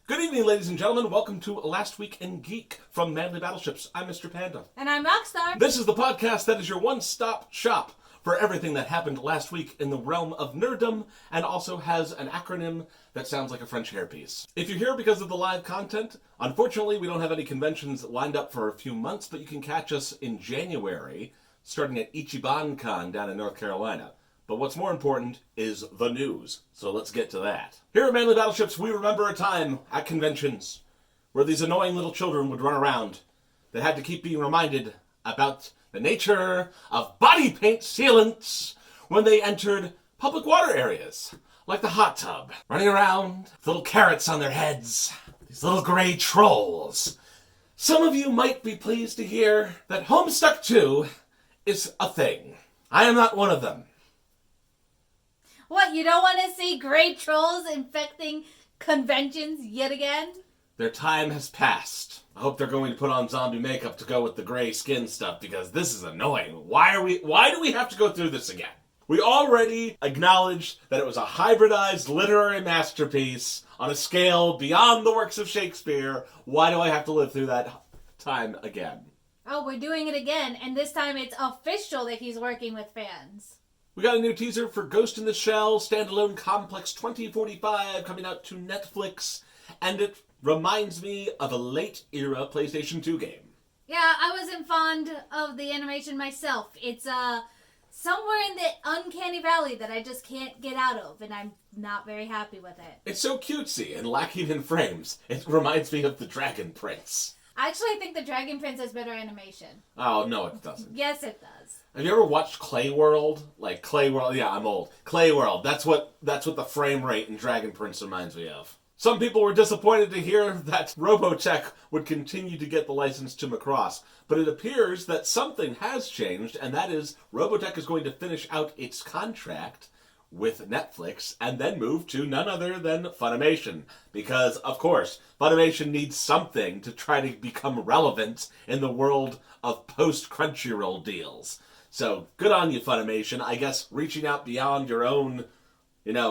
Good evening, ladies and gentlemen. Welcome to Last Week in Geek from Manly Battleships. I'm Mr. Panda. And I'm Rockstar. This is the podcast that is your one-stop shop for everything that happened last week in the realm of nerddom, and also has an acronym that sounds like a French hairpiece. If you're here because of the live content, unfortunately we don't have any conventions lined up for a few months, but you can catch us in January, starting at Ichiban Con down in North Carolina. But what's more important is the news, so let's get to that. Here at Manly Battleships, we remember a time at conventions where these annoying little children would run around that had to keep being reminded about the nature of body paint sealants when they entered public water areas, like the hot tub, running around with little carrots on their heads, these little gray trolls. Some of you might be pleased to hear that Homestuck 2 is a thing. I am not one of them. What, you don't want to see gray trolls infecting conventions yet again? Their time has passed. I hope they're going to put on zombie makeup to go with the gray skin stuff, because this is annoying. Why do we have to go through this again? We already acknowledged that it was a hybridized literary masterpiece on a scale beyond the works of Shakespeare. Why do I have to live through that time again? Oh, we're doing it again, and this time it's official that he's working with fans. We got a new teaser for Ghost in the Shell Standalone Complex 2045 coming out to Netflix, and it reminds me of a late-era PlayStation 2 game. Yeah, I wasn't fond of the animation myself. It's somewhere in the uncanny valley that I just can't get out of, and I'm not very happy with it. It's so cutesy and lacking in frames. It reminds me of the Dragon Prince. Actually, I think the Dragon Prince has better animation. Oh, no, it doesn't. Yes, it does. Have you ever watched Clay World? Like Clay World, yeah, I'm old. Clay World, that's what the frame rate in Dragon Prince reminds me of. Some people were disappointed to hear that Robotech would continue to get the license to Macross, but it appears that something has changed, and that is Robotech is going to finish out its contract with Netflix and then move to none other than Funimation. Because, of course, Funimation needs something to try to become relevant in the world of post-Crunchyroll deals. So, good on you, Funimation. I guess reaching out beyond your own,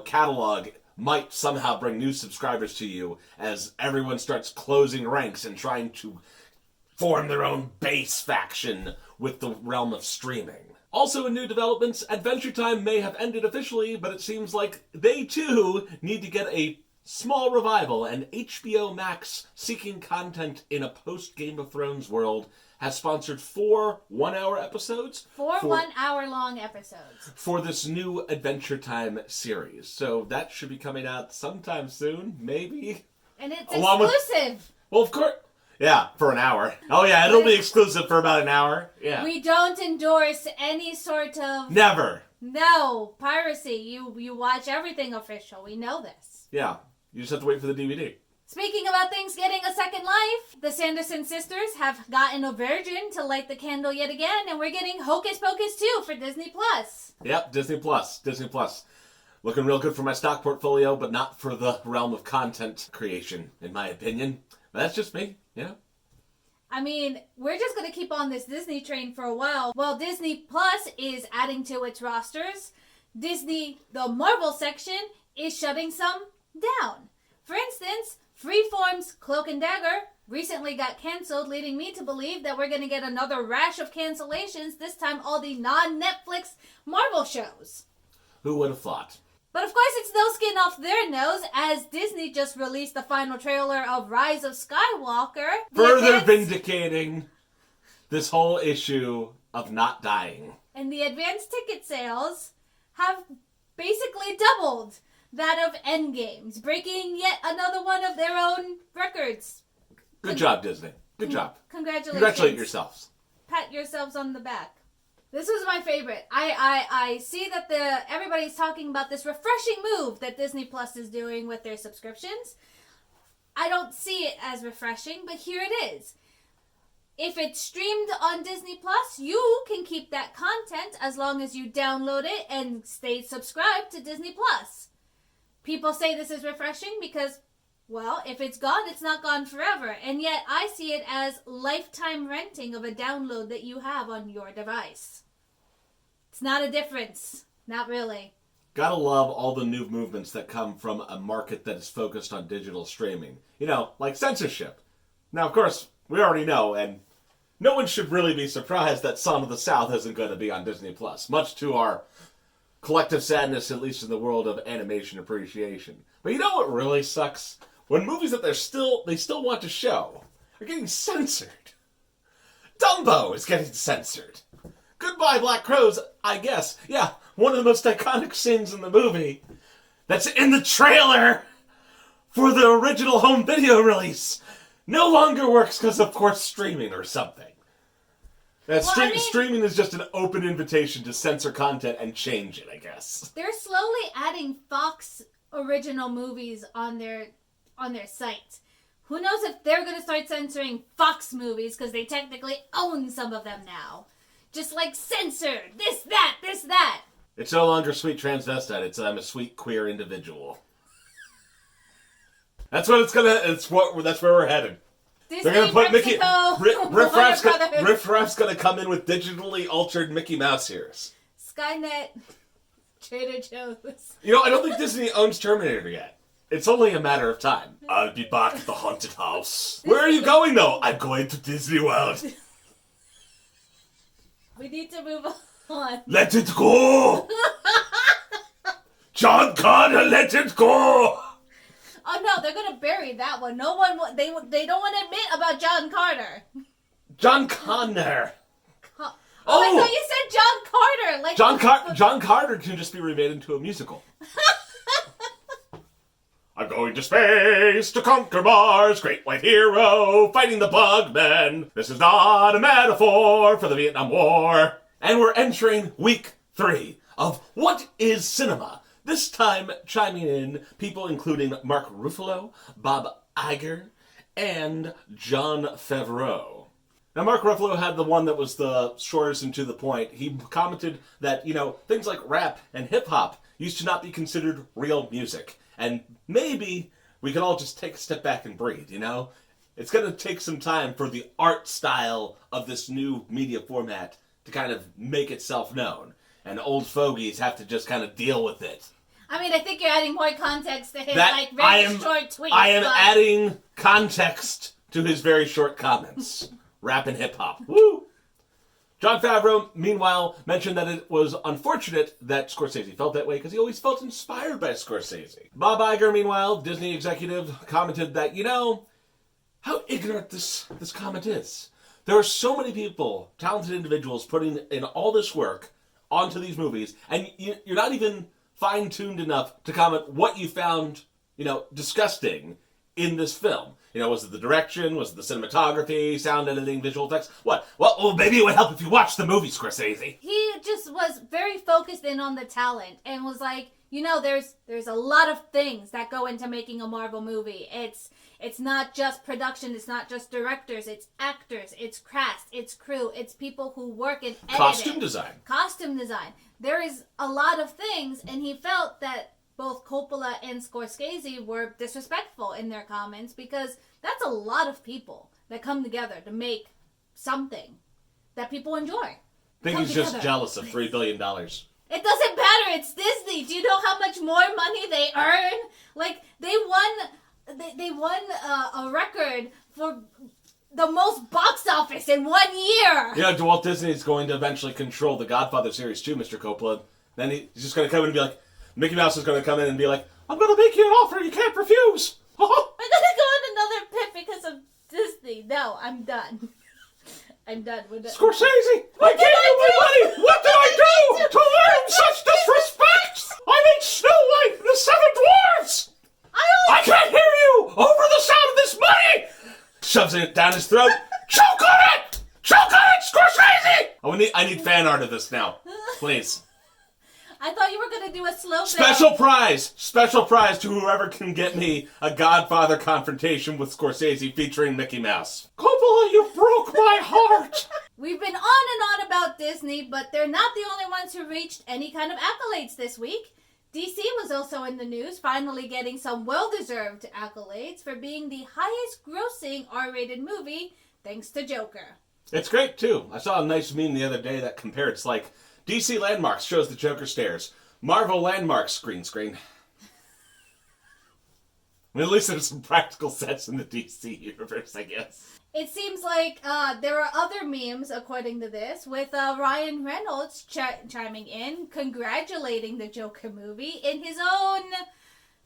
catalog might somehow bring new subscribers to you as everyone starts closing ranks and trying to form their own base faction with the realm of streaming. Also in new developments, Adventure Time may have ended officially, but it seems like they too need to get a small revival, and HBO Max, seeking content in a post-Game of Thrones world, has sponsored 4 one-hour episodes. 4 one-hour-long episodes. For this new Adventure Time series. So that should be coming out sometime soon, maybe. And it's exclusive. Well, of course. Yeah, for an hour. Oh yeah, it'll be exclusive for about an hour. Yeah. We don't endorse any sort of... Never. No, piracy. You watch everything official. We know this. Yeah, you just have to wait for the DVD. Speaking about things getting a second life, the Sanderson sisters have gotten a virgin to light the candle yet again, and we're getting Hocus Pocus 2 for Disney+. Yep, Disney Plus. Looking real good for my stock portfolio, but not for the realm of content creation, in my opinion. But that's just me, I mean, we're just going to keep on this Disney train for a while. While Disney Plus is adding to its rosters, Disney, the Marvel section, is shutting some down. For instance, Freeform's Cloak and Dagger recently got canceled, leading me to believe that we're going to get another rash of cancellations, this time all the non-Netflix Marvel shows. Who would have thought? But of course it's no skin off their nose, as Disney just released the final trailer of Rise of Skywalker. Further vindicating this whole issue of not dying. And the advanced ticket sales have basically doubled that of Endgame's, breaking yet another one of their own records. Good job, Disney. Good job. Congratulations. Congratulate yourselves. Pat yourselves on the back. This was my favorite. I see that everybody's talking about this refreshing move that Disney Plus is doing with their subscriptions. I don't see it as refreshing, but here it is. If it's streamed on Disney Plus, you can keep that content as long as you download it and stay subscribed to Disney Plus. People say this is refreshing because, well, if it's gone, it's not gone forever. And yet I see it as lifetime renting of a download that you have on your device. It's not a difference. Not really. Gotta love all the new movements that come from a market that is focused on digital streaming. Like censorship. Now, of course, we already know, and no one should really be surprised that Son of the South isn't going to be on Disney+, much to our collective sadness, at least in the world of animation appreciation. But you know what really sucks? When movies that they still want to show are getting censored. Dumbo is getting censored. Goodbye Black Crows, I guess. Yeah, one of the most iconic scenes in the movie that's in the trailer for the original home video release no longer works because, of course, streaming or something. Streaming is just an open invitation to censor content and change it, I guess. They're slowly adding Fox original movies on their site. Who knows if they're going to start censoring Fox movies because they technically own some of them now. Just like censor this, that. It's no longer sweet transvestite. It's I'm a sweet queer individual. That's where we're headed. Disney, They're gonna put Mexico, Riff Raff's gonna come in with digitally altered Mickey Mouse ears. Skynet, Trader Joe's. I don't think Disney owns Terminator yet. It's only a matter of time. I'll be back at the haunted house. Where are you going, though? I'm going to Disney World. We need to move on. Let it go! John Connor, let it go! Oh no, they're gonna bury that one. No one, they don't want to admit about John Carter. John Connor. I thought you said John Carter. John Carter can just be remade into a musical. I'm going to space to conquer Mars, great white hero, fighting the Bugmen. This is not a metaphor for the Vietnam War. And we're entering week 3 of What is Cinema? This time chiming in people including Mark Ruffalo, Bob Iger, and Jon Favreau. Now, Mark Ruffalo had the one that was the shortest and to the point. He commented that, things like rap and hip-hop used to not be considered real music. And maybe we can all just take a step back and breathe, It's going to take some time for the art style of this new media format to kind of make itself known. And old fogies have to just kind of deal with it. I mean, I think you're adding more context to his, very short tweets. I am adding context to his very short comments. Rap and hip-hop. Woo! Jon Favreau, meanwhile, mentioned that it was unfortunate that Scorsese felt that way because he always felt inspired by Scorsese. Bob Iger, meanwhile, Disney executive, commented that, how ignorant this comment is. There are so many people, talented individuals, putting in all this work onto these movies, and you're not even fine-tuned enough to comment what you found, disgusting in this film. Was it the direction? Was it the cinematography, sound editing, visual effects? What? Well, maybe it would help if you watched the movie, Scorsese. He just was very focused in on the talent and was like, there's a lot of things that go into making a Marvel movie. It's not just production, it's not just directors, it's actors, it's cast, it's crew, it's people who work in editing. Costume design. There is a lot of things, and he felt that both Coppola and Scorsese were disrespectful in their comments because that's a lot of people that come together to make something that people enjoy. I think he's just jealous of $3 billion. It doesn't matter. It's Disney. Do you know how much more money they earn? Like, they won a record for the most box office in 1 year. Walt Disney is going to eventually control the Godfather series too, Mr. Coppola. Then he's just going to come in and be like, Mickey Mouse is going to come in and be like, I'm going to make you an offer you can't refuse. I'm going to go in another pit because of Disney. No, I'm done. I'm done with it. Scorsese, I gave you my money. What did I do to earn such disrespect? I made Snow White and the Seven Dwarfs. I can't hear you over the sound of this money. Shoves it down his throat. Choke on it! Choke on it, Scorsese! I need fan art of this now. Please. I thought you were going to do a slow Special prize to whoever can get me a Godfather confrontation with Scorsese featuring Mickey Mouse. Coppola, you broke my heart! We've been on and on about Disney, but they're not the only ones who reached any kind of accolades this week. DC was also in the news, finally getting some well-deserved accolades for being the highest-grossing R-rated movie, thanks to Joker. It's great, too. I saw a nice meme the other day that compared, it's like, DC Landmarks shows the Joker stares. Marvel Landmark screen. I mean, at least there's some practical sets in the DC universe, I guess. It seems like there are other memes, according to this, with Ryan Reynolds chiming in, congratulating the Joker movie in his own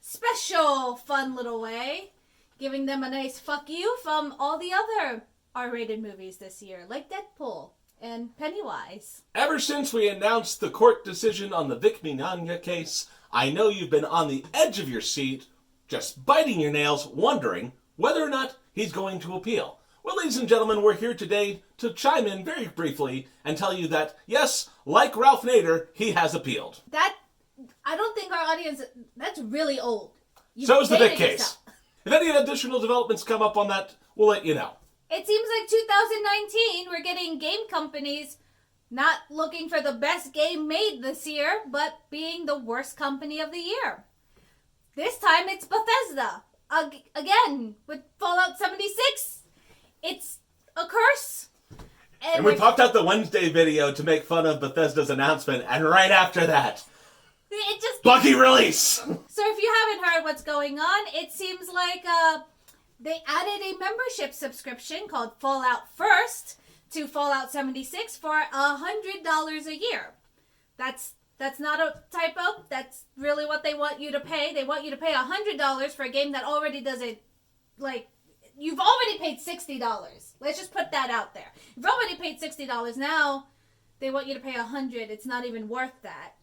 special, fun little way, giving them a nice fuck you from all the other R-rated movies this year, like Deadpool and Pennywise. Ever since we announced the court decision on the Vic Mignogna case, I know you've been on the edge of your seat, just biting your nails, wondering whether or not he's going to appeal. Well, ladies and gentlemen, we're here today to chime in very briefly and tell you that, yes, like Ralph Nader, he has appealed. I don't think our audience, that's really old. So is the Vic case. If any additional developments come up on that, we'll let you know. It seems like 2019, we're getting game companies not looking for the best game made this year, but being the worst company of the year. This time it's Bethesda. Again, with Fallout 76. It's a curse. And we popped out the Wednesday video to make fun of Bethesda's announcement, and right after that, it just buggy release! So if you haven't heard what's going on, it seems like they added a membership subscription called Fallout First to Fallout 76 for $100 a year. That's not a typo. That's really what they want you to pay. They want you to pay $100 for a game that already doesn't, like, you've already paid $60. Let's just put that out there. You've already paid $60. Now they want you to pay $100. It's not even worth that.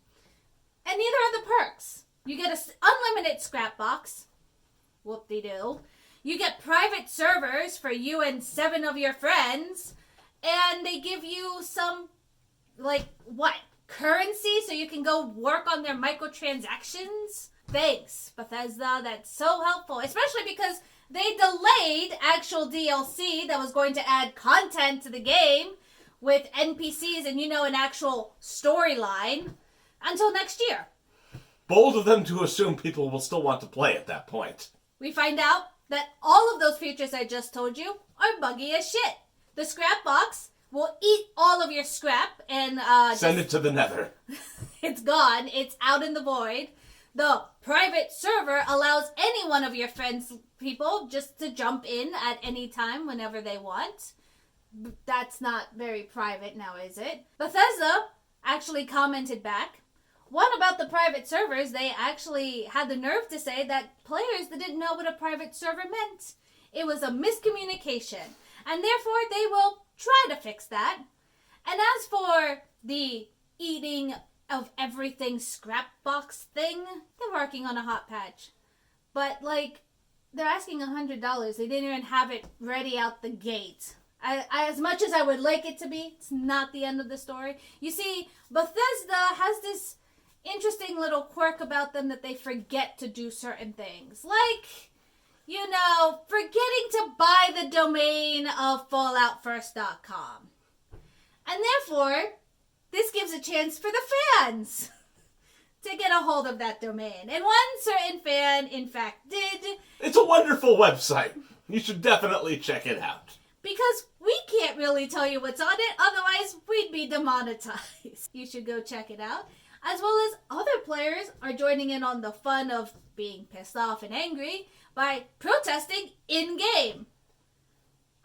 And neither are the perks. You get an unlimited scrap box. Whoop-de-doo. You get private servers for you and 7 of your friends. And they give you some, like, what? Currency so you can go work on their microtransactions? Thanks, Bethesda. That's so helpful. Especially because they delayed actual DLC that was going to add content to the game with NPCs and, an actual storyline until next year. Bold of them to assume people will still want to play at that point. We find out that all of those features I just told you are buggy as shit. The scrap box will eat all of your scrap and send it to the nether. It's gone. It's out in the void. The private server allows any one of your friends, people, just to jump in at any time whenever they want. That's not very private now, is it? Bethesda actually commented back. One about the private servers, they actually had the nerve to say that players that didn't know what a private server meant. It was a miscommunication, and therefore they will try to fix that. And as for the eating of everything scrap box thing, they're working on a hot patch. But, they're asking $100. They didn't even have it ready out the gate. As much as I would like it to be, it's not the end of the story. You see, Bethesda has this interesting little quirk about them that they forget to do certain things. Like, forgetting to buy the domain of FalloutFirst.com. And therefore, this gives a chance for the fans to get a hold of that domain. And one certain fan, in fact, did. It's a wonderful website. You should definitely check it out. Because we can't really tell you what's on it, otherwise we'd be demonetized. You should go check it out. As well as other players are joining in on the fun of being pissed off and angry by protesting in-game.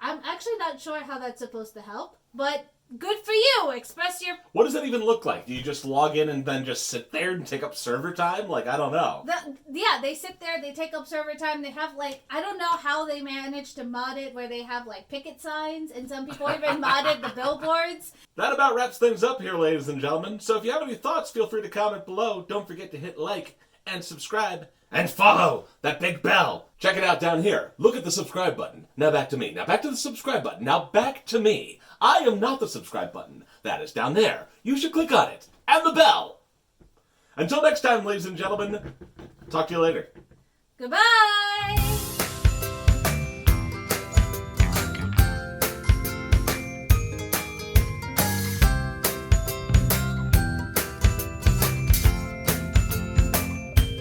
I'm actually not sure how that's supposed to help, but good for you. Express your... What does that even look like? Do you just log in and then just sit there and take up server time? I don't know. Yeah, they sit there, they take up server time. They have, I don't know how they managed to mod it where they have, picket signs, and some people even modded the billboards. That about wraps things up here, ladies and gentlemen. So if you have any thoughts, feel free to comment below. Don't forget to hit like and subscribe. And follow that big bell. Check it out down here. Look at the subscribe button. Now back to me. Now back to the subscribe button. Now back to me. I am not the subscribe button. That is down there. You should click on it. And the bell. Until next time, ladies and gentlemen. Talk to you later. Goodbye.